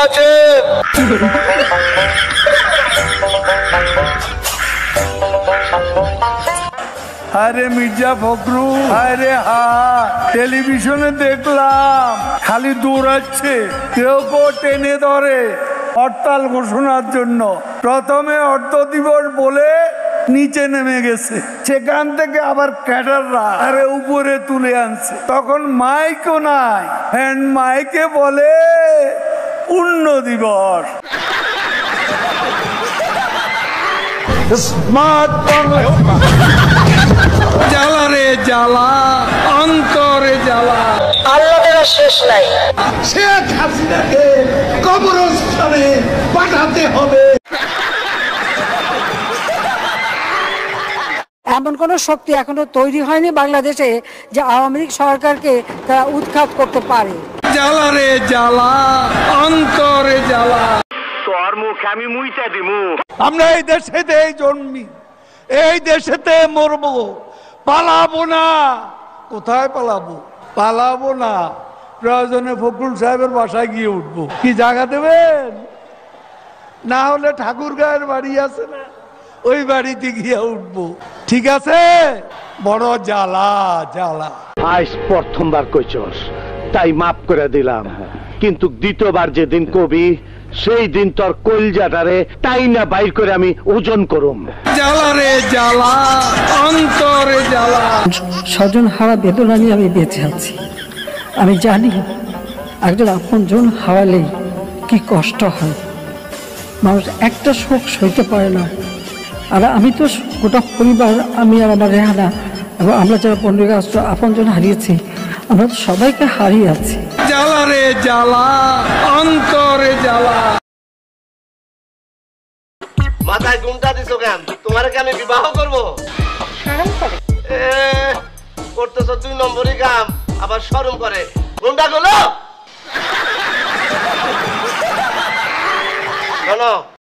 আছে। আরে মির্জা ফখরু, আরে টেলিভিশনে দেখলাম খালি দৌড়াচ্ছে, কেউ কেউ টেনে ধরে হরতাল ঘোষণার জন্য। প্রথমে অর্থ দিবস বলে নিচে নেমে গেছে, সেখান থেকে আবার ক্যাডাররা আরে উপরে তুলে আনছে। তখন মাইকও নাই, হ্যান্ড মাইকে বলে পূর্ণ দিবস। স্মার্ট জ্বালা রে জ্বালা, অন্তরে জ্বালা, আল্লাহর শেষ নাই। শেখ হাসিনাকে কবরস্থানে পাঠাতে হবে। এমন কোন শক্তি এখনো তৈরি হয়নি বাংলাদেশে যে আওয়ামী লীগ সরকারকে তারা উৎখাত করতে পারে। জ্বালা রে জ্বালা, অন্তরে জ্বালা, তোর মুখে আমি মুইতা দিমু। আমরা এই দেশেতেই জন্মি, এই দেশেতে মরবো, পালাবো না। কোথায় পালাবো? পালাবো না, প্রয়োজনে ফখরুল সাহেবের বাসায় গিয়ে উঠবো। কি জায়গা দেবেন? না হলে ঠাকুর গায়ের বাড়ি আছে না, ওই বাড়িতে গিয়ে উঠবো। ঠিক আছে? বড় জ্বালা জ্বালা। আজ প্রথমবার কইছস তাই মাফ করে দিলাম, কিন্তু দ্বিতীয়বার যেদিন কবি সেই দিন তোর কলজাটারে তাই না বাইর করে আমি ওজন করুম। জ্বালা রে জ্বালা, অন্তরে জ্বালা। স্বজন হারা বেদনা নিয়ে আমি বেঁচে আছি। আমি জানি একজন আপনজন হারালেই কি কষ্ট হয়, মানুষ একটা শোক সইতে পারে না। আর আমি তো গোটা পরিবার, আমি আর আমার রেহানা এবং আমরা যারা 15 আগস্ট আপনজন হারিয়েছি, আমরা তো সবাইকে হারিয়ে আছি। জ্বালা রে জ্বালা, অন্তরে জ্বালা। মাথায় ঘুমটা দিছো কেন? তোমার কি আমি বিবাহ করবো? করতেছ 2 নম্বরই কাম, আবার শরম করে। ঘুমটা গুলো শোনো,